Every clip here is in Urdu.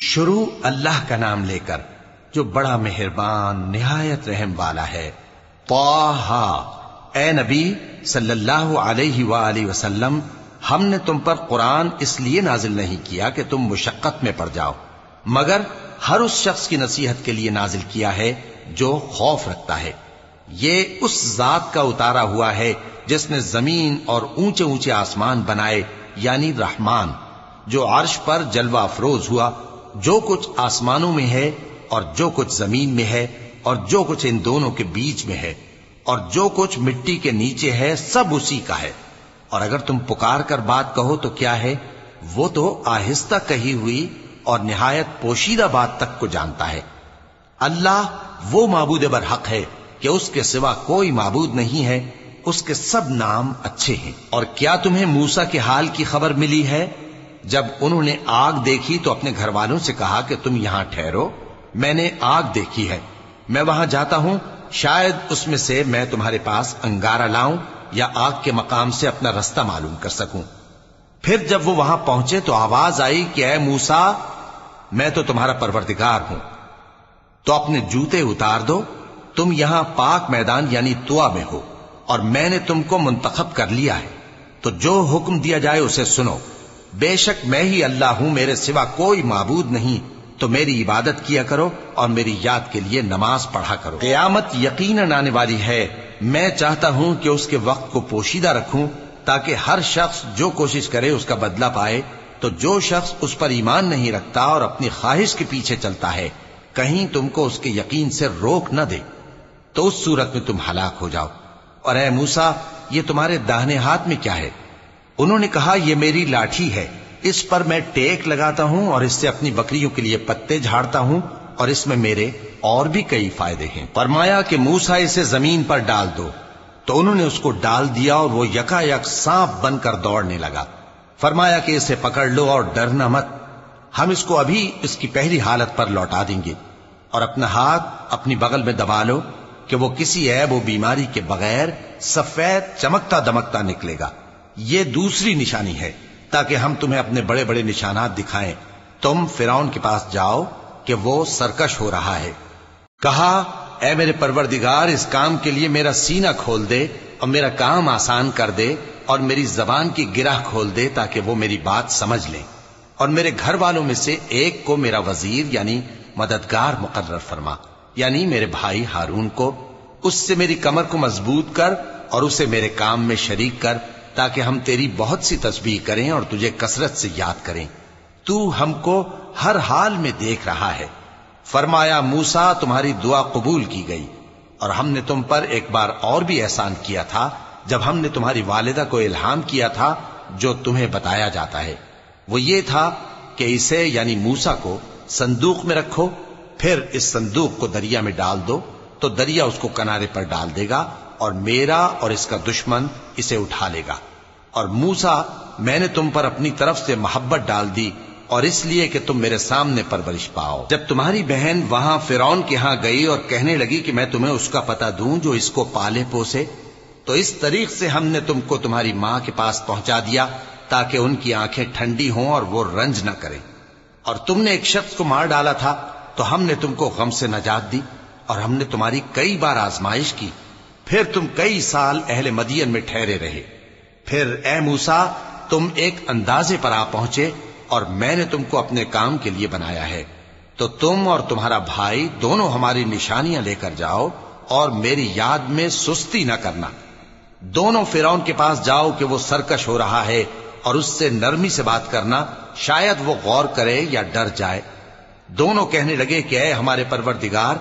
شروع اللہ کا نام لے کر جو بڑا مہربان نہایت رحم والا ہے۔ طٰہٰ، اے نبی صلی اللہ علیہ وآلہ وسلم، ہم نے تم پر قرآن اس لیے نازل نہیں کیا کہ تم مشقت میں پڑ جاؤ، مگر ہر اس شخص کی نصیحت کے لیے نازل کیا ہے جو خوف رکھتا ہے۔ یہ اس ذات کا اتارا ہوا ہے جس نے زمین اور اونچے اونچے آسمان بنائے، یعنی رحمان، جو عرش پر جلوہ افروز ہوا۔ جو کچھ آسمانوں میں ہے اور جو کچھ زمین میں ہے اور جو کچھ ان دونوں کے بیچ میں ہے اور جو کچھ مٹی کے نیچے ہے، سب اسی کا ہے۔ اور اگر تم پکار کر بات کہو تو کیا ہے، وہ تو آہستہ کہی ہوئی اور نہایت پوشیدہ بات تک کو جانتا ہے۔ اللہ وہ معبود برحق ہے کہ اس کے سوا کوئی معبود نہیں ہے، اس کے سب نام اچھے ہیں۔ اور کیا تمہیں موسیٰ کے حال کی خبر ملی ہے؟ جب انہوں نے آگ دیکھی تو اپنے گھر والوں سے کہا کہ تم یہاں ٹھہرو، میں نے آگ دیکھی ہے، میں وہاں جاتا ہوں، شاید اس میں سے میں تمہارے پاس انگارہ لاؤں یا آگ کے مقام سے اپنا رستہ معلوم کر سکوں۔ پھر جب وہ وہاں پہنچے تو آواز آئی کہ اے موسیٰ، میں تو تمہارا پروردگار ہوں، تو اپنے جوتے اتار دو، تم یہاں پاک میدان یعنی طویٰ میں ہو، اور میں نے تم کو منتخب کر لیا ہے، تو جو حکم دیا جائے اسے سنو۔ بے شک میں ہی اللہ ہوں، میرے سوا کوئی معبود نہیں، تو میری عبادت کیا کرو اور میری یاد کے لیے نماز پڑھا کرو۔ قیامت یقیناً آنے والی ہے، میں چاہتا ہوں کہ اس کے وقت کو پوشیدہ رکھوں تاکہ ہر شخص جو کوشش کرے اس کا بدلہ پائے۔ تو جو شخص اس پر ایمان نہیں رکھتا اور اپنی خواہش کے پیچھے چلتا ہے، کہیں تم کو اس کے یقین سے روک نہ دے، تو اس صورت میں تم ہلاک ہو جاؤ۔ اور اے موسیٰ، یہ تمہارے داہنے ہاتھ میں کیا ہے؟ انہوں نے کہا، یہ میری لاٹھی ہے، اس پر میں ٹیک لگاتا ہوں اور اس سے اپنی بکریوں کے لیے پتے جھاڑتا ہوں، اور اس میں میرے اور بھی کئی فائدے ہیں۔ فرمایا کہ موسیٰ اسے زمین پر ڈال دو، تو انہوں نے اس کو ڈال دیا اور وہ یکا یک سانپ بن کر دوڑنے لگا۔ فرمایا کہ اسے پکڑ لو اور ڈرنا مت، ہم اس کو ابھی اس کی پہلی حالت پر لوٹا دیں گے، اور اپنا ہاتھ اپنی بغل میں دبا لو کہ وہ کسی عیب و بیماری کے بغیر سفید چمکتا دمکتا نکلے گا۔ یہ دوسری نشانی ہے تاکہ ہم تمہیں اپنے بڑے بڑے نشانات دکھائیں۔ تم فرعون کے پاس جاؤ کہ وہ سرکش ہو رہا ہے۔ کہا، اے میرے پروردگار، اس کام کے لیے میرا سینہ کھول دے اور میرا کام آسان کر دے اور میری زبان کی گرہ کھول دے تاکہ وہ میری بات سمجھ لیں، اور میرے گھر والوں میں سے ایک کو میرا وزیر یعنی مددگار مقرر فرما، یعنی میرے بھائی ہارون کو۔ اس سے میری کمر کو مضبوط کر اور اسے میرے کام میں شریک کر تاکہ ہم تیری بہت سی تسبیح کریں اور تجھے کثرت سے یاد کریں، تو ہم کو ہر حال میں دیکھ رہا ہے۔ فرمایا، موسیٰ، تمہاری دعا قبول کی گئی، اور ہم نے تم پر ایک بار اور بھی احسان کیا تھا جب ہم نے تمہاری والدہ کو الہام کیا تھا جو تمہیں بتایا جاتا ہے۔ وہ یہ تھا کہ اسے یعنی موسیٰ کو صندوق میں رکھو، پھر اس صندوق کو دریا میں ڈال دو تو دریا اس کو کنارے پر ڈال دے گا، اور میرا اور اس کا دشمن اسے اٹھا لے گا۔ اور موسیٰ، میں نے تم پر اپنی طرف سے محبت ڈال دی، اور اس لیے کہ تم میرے سامنے پرورش پاؤ۔ جب تمہاری بہن وہاں فرعون کے ہاں گئی اور کہنے لگی کہ میں تمہیں اس کا پتہ دوں جو اس کو پالے پوسے، تو اس طریق سے ہم نے تم کو تمہاری ماں کے پاس پہنچا دیا تاکہ ان کی آنکھیں ٹھنڈی ہوں اور وہ رنج نہ کریں۔ اور تم نے ایک شخص کو مار ڈالا تھا تو ہم نے تم کو غم سے نجات دی، اور ہم نے تمہاری کئی بار آزمائش کی، پھر تم کئی سال اہل مدین میں ٹھہرے رہے۔ پھر اے موسیٰ، تم ایک اندازے پر آ پہنچے اور میں نے تم کو اپنے کام کے لیے بنایا ہے، تو تم اور تمہارا بھائی دونوں ہماری نشانیاں لے کر جاؤ اور میری یاد میں سستی نہ کرنا۔ دونوں فرعون کے پاس جاؤ کہ وہ سرکش ہو رہا ہے، اور اس سے نرمی سے بات کرنا، شاید وہ غور کرے یا ڈر جائے۔ دونوں کہنے لگے کہ اے ہمارے پروردگار،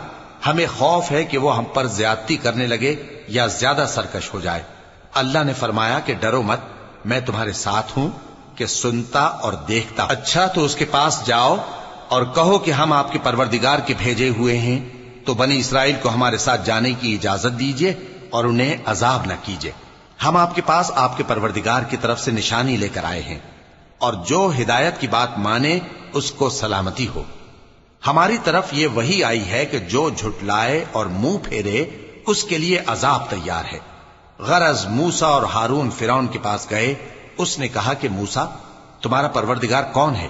ہمیں خوف ہے کہ وہ ہم پر زیادتی کرنے لگے یا زیادہ سرکش ہو جائے۔ اللہ نے فرمایا کہ ڈرو مت، میں تمہارے ساتھ ہوں کہ سنتا اور دیکھتا۔ اچھا، تو اس کے پاس جاؤ اور کہو کہ ہم آپ کے پروردگار کے بھیجے ہوئے ہیں، تو بنی اسرائیل کو ہمارے ساتھ جانے کی اجازت دیجیے اور انہیں عذاب نہ کیجیے۔ ہم آپ کے پاس آپ کے پروردگار کی طرف سے نشانی لے کر آئے ہیں، اور جو ہدایت کی بات مانے اس کو سلامتی ہو۔ ہماری طرف یہ وحی آئی ہے کہ جو جھٹلائے اور منہ پھیرے اس کے لیے عذاب تیار ہے۔ غرض موسیٰ اور ہارون فرعون کے پاس گئے، اس نے کہا کہ موسیٰ، تمہارا پروردگار کون ہے؟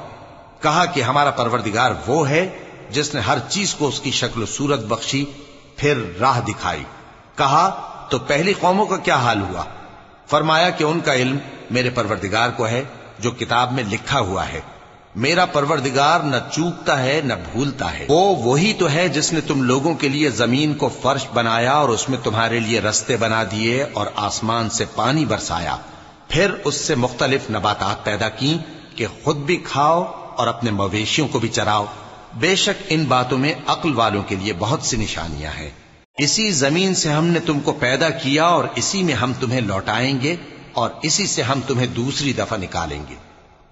کہا کہ ہمارا پروردگار وہ ہے جس نے ہر چیز کو اس کی شکل و صورت بخشی، پھر راہ دکھائی۔ کہا تو پہلی قوموں کا کیا حال ہوا؟ فرمایا کہ ان کا علم میرے پروردگار کو ہے جو کتاب میں لکھا ہوا ہے۔ میرا پروردگار نہ چوکتا ہے نہ بھولتا ہے۔ وہ وہی تو ہے جس نے تم لوگوں کے لیے زمین کو فرش بنایا اور اس میں تمہارے لیے رستے بنا دیے اور آسمان سے پانی برسایا، پھر اس سے مختلف نباتات پیدا کی کہ خود بھی کھاؤ اور اپنے مویشیوں کو بھی چراؤ۔ بے شک ان باتوں میں عقل والوں کے لیے بہت سی نشانیاں ہیں۔ اسی زمین سے ہم نے تم کو پیدا کیا اور اسی میں ہم تمہیں لوٹائیں گے اور اسی سے ہم تمہیں دوسری دفعہ نکالیں گے۔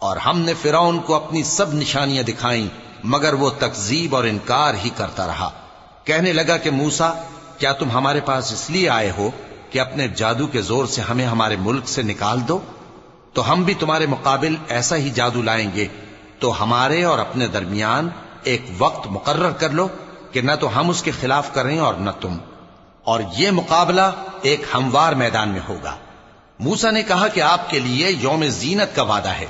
اور ہم نے فرعون کو اپنی سب نشانیاں دکھائیں مگر وہ تکذیب اور انکار ہی کرتا رہا۔ کہنے لگا کہ موسیٰ، کیا تم ہمارے پاس اس لیے آئے ہو کہ اپنے جادو کے زور سے ہمیں ہمارے ملک سے نکال دو؟ تو ہم بھی تمہارے مقابل ایسا ہی جادو لائیں گے، تو ہمارے اور اپنے درمیان ایک وقت مقرر کر لو کہ نہ تو ہم اس کے خلاف کریں اور نہ تم، اور یہ مقابلہ ایک ہموار میدان میں ہوگا۔ موسیٰ نے کہا کہ آپ کے لیے یوم زینت کا وعدہ ہے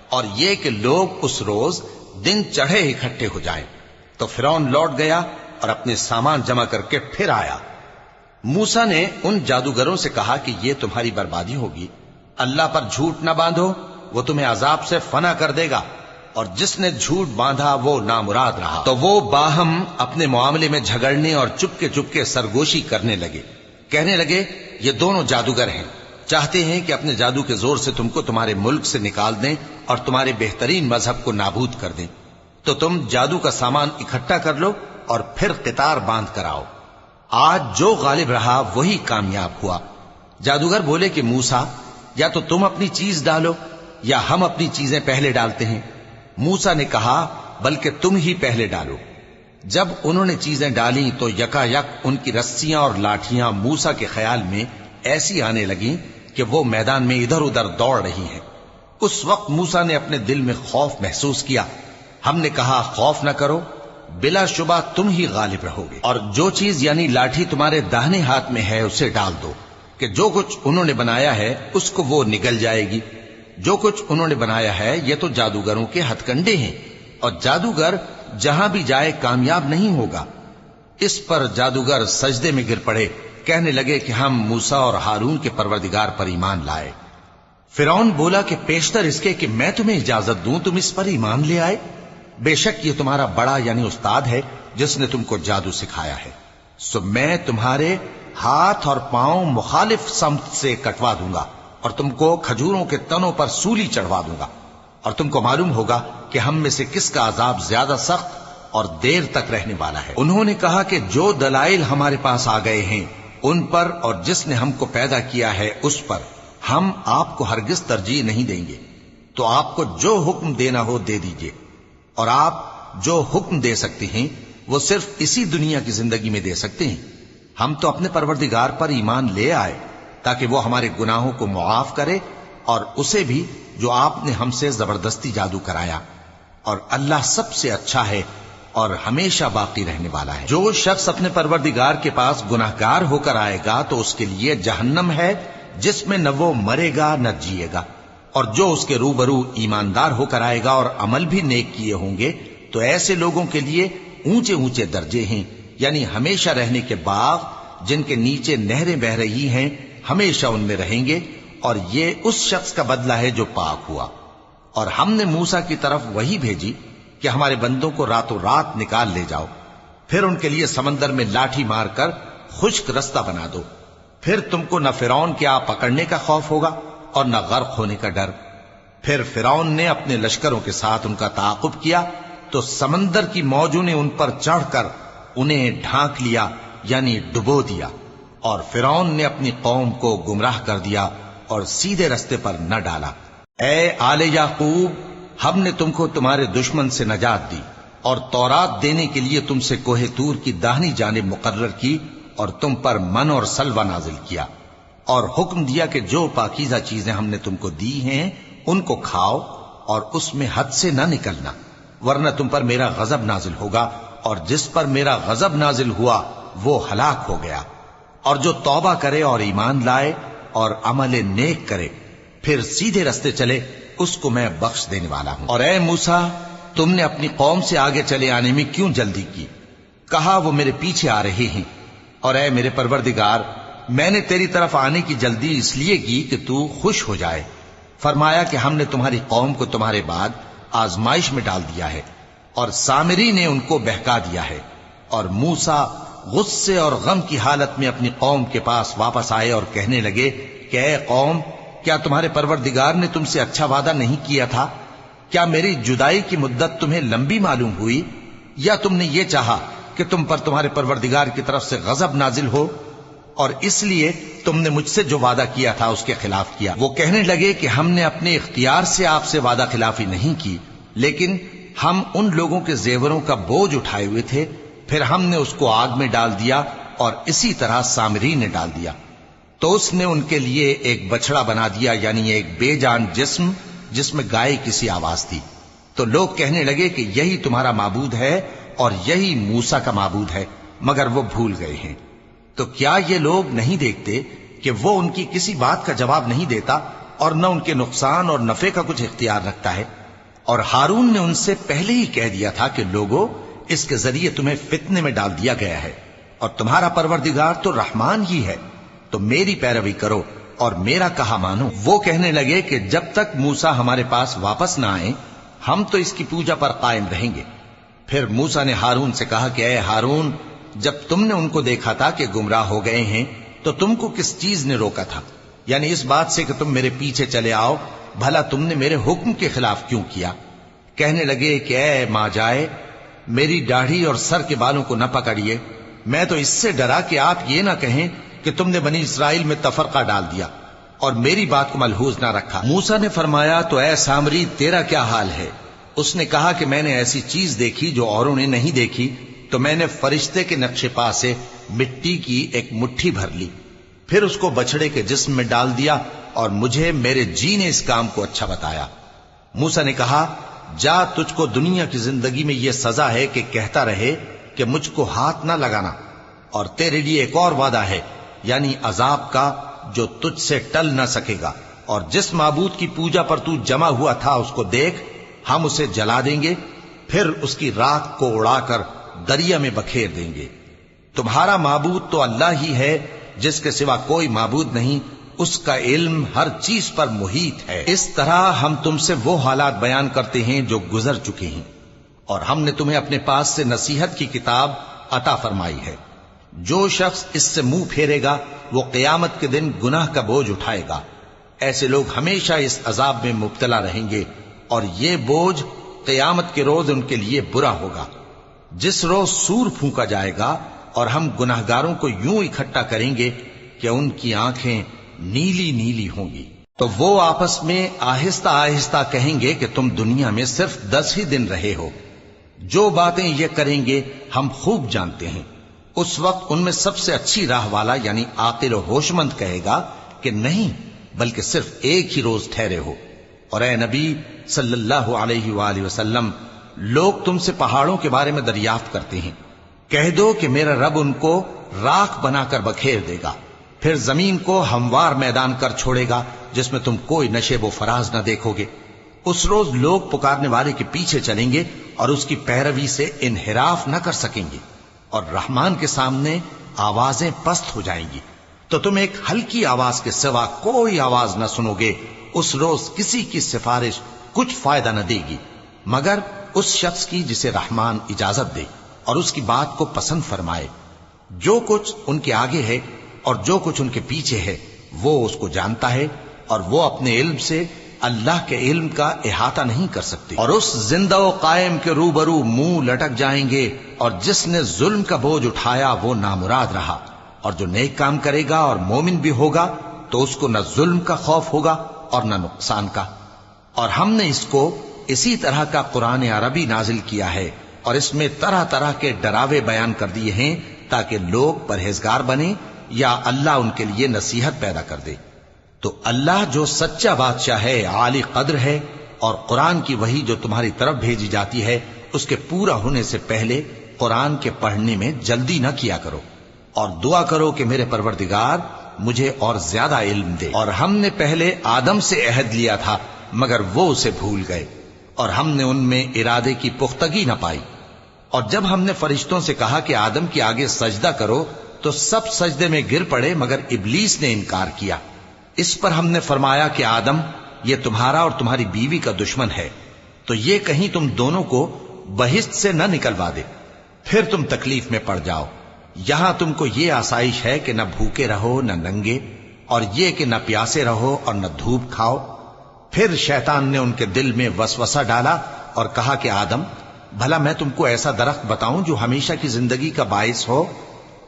اور یہ کہ لوگ اس روز دن چڑھے اکٹھے ہو جائیں۔ تو فرعون لوٹ گیا اور اپنے سامان جمع کر کے پھر آیا۔ موسیٰ نے ان جادوگروں سے کہا کہ یہ تمہاری بربادی ہوگی، اللہ پر جھوٹ نہ باندھو، وہ تمہیں عذاب سے فنا کر دے گا، اور جس نے جھوٹ باندھا وہ نامراد رہا۔ تو وہ باہم اپنے معاملے میں جھگڑنے اور چپکے سرگوشی کرنے لگے۔ کہنے لگے یہ دونوں جادوگر ہیں، چاہتے ہیں کہ اپنے جادو کے زور سے تم کو تمہارے ملک سے نکال دیں اور تمہارے بہترین مذہب کو نابود کر دیں۔ تو تم جادو کا سامان اکٹھا کر لو اور پھر قطار باندھ کر آؤ۔ آج جو غالب رہا وہی کامیاب ہوا۔ جادوگر بولے کہ موسیٰ، یا تو تم اپنی چیز ڈالو یا ہم اپنی چیزیں پہلے ڈالتے ہیں۔ موسیٰ نے کہا بلکہ تم ہی پہلے ڈالو۔ جب انہوں نے چیزیں ڈالیں تو یکا یک ان کی رسیاں اور لاٹھیاں موسیٰ کے خیال میں ایسی آنے لگیں کہ وہ میدان میں ادھر ادھر دوڑ رہی ہیں۔ اس وقت موسیٰ نے اپنے دل میں خوف محسوس کیا۔ ہم نے کہا خوف نہ کرو، بلا شبہ تم ہی غالب رہو گے، اور جو چیز یعنی لاٹھی تمہارے داہنے ہاتھ میں ہے اسے ڈال دو کہ جو کچھ انہوں نے بنایا ہے اس کو وہ نگل جائے گی۔ جو کچھ انہوں نے بنایا ہے یہ تو جادوگروں کے ہتھ کنڈے ہیں، اور جادوگر جہاں بھی جائے کامیاب نہیں ہوگا۔ اس پر جادوگر سجدے میں گر پڑے، کہنے لگے کہ ہم موسیٰ اور ہارون کے پروردگار پر ایمان لائے۔ فرعون بولا کہ پیشتر اس کے کہ میں تمہیں اجازت دوں تم اس پر ایمان لے آئے؟ بے شک یہ تمہارا بڑا یعنی استاد ہے جس نے تم کو جادو سکھایا ہے، سو میں تمہارے ہاتھ اور پاؤں مخالف سمت سے کٹوا دوں گا اور تم کو کھجوروں کے تنوں پر سولی چڑھوا دوں گا، اور تم کو معلوم ہوگا کہ ہم میں سے کس کا عذاب زیادہ سخت اور دیر تک رہنے والا ہے۔ انہوں نے کہا کہ جو دلائل ہمارے پاس آ گئے ہیں ان پر اور جس نے ہم کو پیدا کیا ہے اس پر ہم آپ کو ہرگز ترجیح نہیں دیں گے، تو آپ کو جو حکم دینا ہو دے دیجئے، اور آپ جو حکم دے سکتے ہیں وہ صرف اسی دنیا کی زندگی میں دے سکتے ہیں۔ ہم تو اپنے پروردگار پر ایمان لے آئے تاکہ وہ ہمارے گناہوں کو معاف کرے اور اسے بھی جو آپ نے ہم سے زبردستی جادو کرایا، اور اللہ سب سے اچھا ہے اور ہمیشہ باقی رہنے والا ہے۔ جو شخص اپنے پروردگار کے پاس گناہگار ہو کر آئے گا تو اس کے لیے جہنم ہے جس میں نہ وہ مرے گا نہ جیے گا، اور جو اس کے روبرو ایماندار ہو کر آئے گا اور عمل بھی نیک کیے ہوں گے تو ایسے لوگوں کے لیے اونچے اونچے درجے ہیں، یعنی ہمیشہ رہنے کے باغ جن کے نیچے نہریں بہ رہی ہیں، ہمیشہ ان میں رہیں گے، اور یہ اس شخص کا بدلہ ہے جو پاک ہوا۔ اور ہم نے موسیٰ کی طرف وہی بھیجی کہ ہمارے بندوں کو راتوں رات نکال لے جاؤ، پھر ان کے لیے سمندر میں لاٹھی مار کر خشک رستہ بنا دو، پھر تم کو نہ فرعون کے آ پکڑنے کا خوف ہوگا اور نہ غرق ہونے کا ڈر۔ پھر فرعون نے اپنے لشکروں کے ساتھ ان کا تعاقب کیا تو سمندر کی موجوں نے ان پر چڑھ کر انہیں ڈھانک لیا یعنی ڈبو دیا، اور فرعون نے اپنی قوم کو گمراہ کر دیا اور سیدھے رستے پر نہ ڈالا۔ اے آل یعقوب، ہم نے تم کو تمہارے دشمن سے نجات دی اور تورات دینے کے لیے تم سے کوہ طور کی داہنی جانب مقرر کی اور تم پر من اور سلوہ نازل کیا، اور حکم دیا کہ جو پاکیزہ چیزیں ہم نے تم کو دی ہیں ان کو کھاؤ اور اس میں حد سے نہ نکلنا، ورنہ تم پر میرا غضب نازل ہوگا، اور جس پر میرا غضب نازل ہوا وہ ہلاک ہو گیا۔ اور جو توبہ کرے اور ایمان لائے اور عمل نیک کرے پھر سیدھے رستے چلے اس کو میں بخش دینے والا ہوں۔ اور اے موسیٰ، تم نے اپنی قوم سے آگے چلے آنے میں کیوں جلدی کی؟ کہا وہ میرے پیچھے آ رہے ہیں، اور اے میرے پروردگار میں نے تیری طرف آنے کی جلدی اس لیے کی کہ تو خوش ہو جائے۔ فرمایا کہ ہم نے تمہاری قوم کو تمہارے بعد آزمائش میں ڈال دیا ہے، اور سامری نے ان کو بہکا دیا ہے۔ اور موسیٰ غصے اور غم کی حالت میں اپنی قوم کے پاس واپس آئے اور کہنے لگے کہ اے قوم، کیا تمہارے پروردگار نے تم سے اچھا وعدہ نہیں کیا تھا؟ کیا میری جدائی کی مدت تمہیں لمبی معلوم ہوئی، یا تم نے یہ چاہا کہ تم پر تمہارے پروردگار کی طرف سے غضب نازل ہو، اور اس لیے تم نے مجھ سے جو وعدہ کیا تھا اس کے خلاف کیا؟ وہ کہنے لگے کہ ہم نے اپنے اختیار سے آپ سے وعدہ خلافی نہیں کی، لیکن ہم ان لوگوں کے زیوروں کا بوجھ اٹھائے ہوئے تھے، پھر ہم نے اس کو آگ میں ڈال دیا، اور اسی طرح سامری نے ڈال دیا۔ تو اس نے ان کے لیے ایک بچڑا بنا دیا، یعنی ایک بے جان جسم جس میں گائے کسی آواز تھی۔ تو لوگ کہنے لگے کہ یہی تمہارا معبود ہے اور یہی موسیٰ کا معبود ہے، مگر وہ بھول گئے ہیں۔ تو کیا یہ لوگ نہیں دیکھتے کہ وہ ان کی کسی بات کا جواب نہیں دیتا، اور نہ ان کے نقصان اور نفع کا کچھ اختیار رکھتا ہے؟ اور ہارون نے ان سے پہلے ہی کہہ دیا تھا کہ لوگوں، اس کے ذریعے تمہیں فتنے میں ڈال دیا گیا ہے، اور تمہارا پروردگار تو رحمان ہی ہے، تو میری پیروی کرو اور میرا کہا مانو۔ وہ کہنے لگے کہ جب تک موسیٰ ہمارے پاس واپس نہ آئے ہم تو اس کی پوجا پر قائم رہیں گے۔ پھر موسیٰ نے ہارون سے کہا کہ اے ہارون، جب تم نے ان کو دیکھا تھا کہ گمراہ ہو گئے ہیں تو تم کو کس چیز نے روکا تھا؟ یعنی اس بات سے کہ تم میرے پیچھے چلے آؤ، بھلا تم نے میرے حکم کے خلاف کیوں کیا؟ کہنے لگے کہ اے ماں جائے، میری داڑھی اور سر کے بالوں کو نہ پکڑیے، میں تو اس سے ڈرا کہ آپ یہ نہ کہیں کہ تم نے بنی اسرائیل میں تفرقہ ڈال دیا اور میری بات کو ملحوظ نہ رکھا۔ موسیٰ نے فرمایا تو اے سامری تیرا کیا حال ہے؟ اس نے کہا کہ میں نے ایسی چیز دیکھی جو اوروں نے نہیں دیکھی، تو میں نے فرشتے کے نقش پا سے مٹی کی ایک مٹھی بھر لی، پھر اس کو بچڑے کے جسم میں ڈال دیا، اور مجھے میرے جی نے اس کام کو اچھا بتایا۔ موسیٰ نے کہا جا، تجھ کو دنیا کی زندگی میں یہ سزا ہے کہ کہتا رہے کہ مجھ کو ہاتھ نہ لگانا، اور تیرے لیے ایک اور وعدہ ہے، یعنی عذاب کا جو تجھ سے ٹل نہ سکے گا، اور جس معبود کی پوجا پر تو جمع ہوا تھا اس کو دیکھ، ہم اسے جلا دیں گے، پھر اس کی راکھ کو اڑا کر دریا میں بکھیر دیں گے۔ تمہارا معبود تو اللہ ہی ہے، جس کے سوا کوئی معبود نہیں، اس کا علم ہر چیز پر محیط ہے۔ اس طرح ہم تم سے وہ حالات بیان کرتے ہیں جو گزر چکے ہیں، اور ہم نے تمہیں اپنے پاس سے نصیحت کی کتاب عطا فرمائی ہے۔ جو شخص اس سے منہ پھیرے گا وہ قیامت کے دن گناہ کا بوجھ اٹھائے گا۔ ایسے لوگ ہمیشہ اس عذاب میں مبتلا رہیں گے، اور یہ بوجھ قیامت کے روز ان کے لیے برا ہوگا، جس روز سور پھونکا جائے گا، اور ہم گناہگاروں کو یوں اکٹھا کریں گے کہ ان کی آنکھیں نیلی نیلی ہوں گی۔ تو وہ آپس میں آہستہ آہستہ کہیں گے کہ تم دنیا میں صرف 10 ہی دن رہے ہو، جو باتیں یہ کریں گے ہم خوب جانتے ہیں۔ اس وقت ان میں سب سے اچھی راہ والا یعنی عاقل و ہوش مند کہے گا کہ نہیں، بلکہ صرف ایک ہی روز ٹھہرے ہو۔ اور اے نبی صلی اللہ علیہ وآلہ وسلم، لوگ تم سے پہاڑوں کے بارے میں دریافت کرتے ہیں، کہہ دو کہ میرا رب ان کو راکھ بنا کر بکھیر دے گا، پھر زمین کو ہموار میدان کر چھوڑے گا جس میں تم کوئی نشیب و فراز نہ دیکھو گے۔ اس روز لوگ پکارنے والے کے پیچھے چلیں گے اور اس کی پیروی سے انحراف نہ کر سکیں گے، اور رحمان کے سامنے آوازیں پست ہو جائیں گی، تو تم ایک ہلکی آواز کے سوا کوئی آواز نہ سنو گے۔ اس روز کسی کی سفارش کچھ فائدہ نہ دے گی مگر اس شخص کی جسے رحمان اجازت دے اور اس کی بات کو پسند فرمائے۔ جو کچھ ان کے آگے ہے اور جو کچھ ان کے پیچھے ہے وہ اس کو جانتا ہے، اور وہ اپنے علم سے اللہ کے علم کا احاطہ نہیں کر سکتے۔ اور اس زندہ و قائم کے روبرو منہ لٹک جائیں گے، اور جس نے ظلم کا بوجھ اٹھایا وہ نامراد رہا، اور جو نیک کام کرے گا اور مومن بھی ہوگا تو اس کو نہ ظلم کا خوف ہوگا اور نہ نقصان کا۔ اور ہم نے اس کو اسی طرح کا قرآن عربی نازل کیا ہے، اور اس میں طرح طرح کے ڈراوے بیان کر دیے ہیں تاکہ لوگ پرہیزگار بنیں یا اللہ ان کے لیے نصیحت پیدا کر دے۔ تو اللہ جو سچا بادشاہ ہے، عالی قدر ہے، اور قرآن کی وحی جو تمہاری طرف بھیجی جاتی ہے اس کے پورا ہونے سے پہلے قرآن کے پڑھنے میں جلدی نہ کیا کرو، اور دعا کرو کہ میرے پروردگار مجھے اور زیادہ علم دے۔ اور ہم نے پہلے آدم سے عہد لیا تھا مگر وہ اسے بھول گئے، اور ہم نے ان میں ارادے کی پختگی نہ پائی۔ اور جب ہم نے فرشتوں سے کہا کہ آدم کے آگے سجدہ کرو تو سب سجدے میں گر پڑے مگر ابلیس نے انکار کیا۔ اس پر ہم نے فرمایا کہ آدم، یہ تمہارا اور تمہاری بیوی کا دشمن ہے، تو یہ کہیں تم دونوں کو بہشت سے نہ نکلوا دے، پھر تم تکلیف میں پڑ جاؤ۔ یہاں تم کو یہ آسائش ہے کہ نہ بھوکے رہو نہ ننگے، اور یہ کہ نہ پیاسے رہو اور نہ دھوپ کھاؤ۔ پھر شیطان نے ان کے دل میں وسوسہ ڈالا اور کہا کہ آدم، بھلا میں تم کو ایسا درخت بتاؤں جو ہمیشہ کی زندگی کا باعث ہو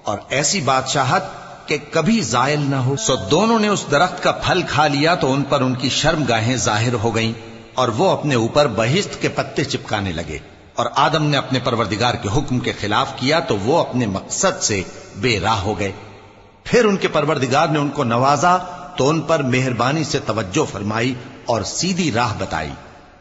اور ایسی بادشاہت کہ کبھی زائل نہ ہو؟ سو دونوں نے اس درخت کا پھل کھا لیا تو ان پر ان کی شرم گاہیں ظاہر ہو گئیں اور وہ اپنے اوپر بہشت کے پتے چپکانے لگے۔ اور آدم نے اپنے پروردگار کے حکم کے خلاف کیا تو وہ اپنے مقصد سے بے راہ ہو گئے۔ پھر ان کے پروردگار نے ان کو نوازا تو ان پر مہربانی سے توجہ فرمائی اور سیدھی راہ بتائی۔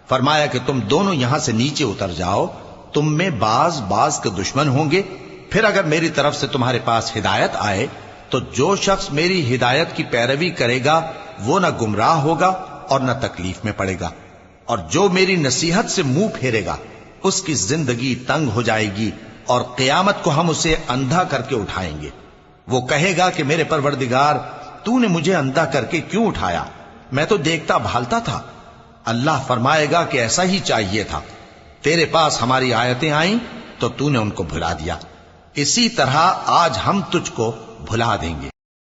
فرمایا کہ تم دونوں یہاں سے نیچے اتر جاؤ، تم میں بعض کے دشمن ہوں گے، پھر اگر میری طرف سے تمہارے پاس ہدایت آئے تو جو شخص میری ہدایت کی پیروی کرے گا وہ نہ گمراہ ہوگا اور نہ تکلیف میں پڑے گا، اور جو میری نصیحت سے منہ پھیرے گا اس کی زندگی تنگ ہو جائے گی اور قیامت کو ہم اسے اندھا کر کے اٹھائیں گے۔ وہ کہے گا کہ میرے پروردگار، تو نے مجھے اندھا کر کے کیوں اٹھایا؟ میں تو دیکھتا بھالتا تھا۔ اللہ فرمائے گا کہ ایسا ہی چاہیے تھا، تیرے پاس ہماری آیتیں آئیں تو تو نے ان کو بھلا دیا، اسی طرح آج ہم تجھ کو بھلا دیں گے۔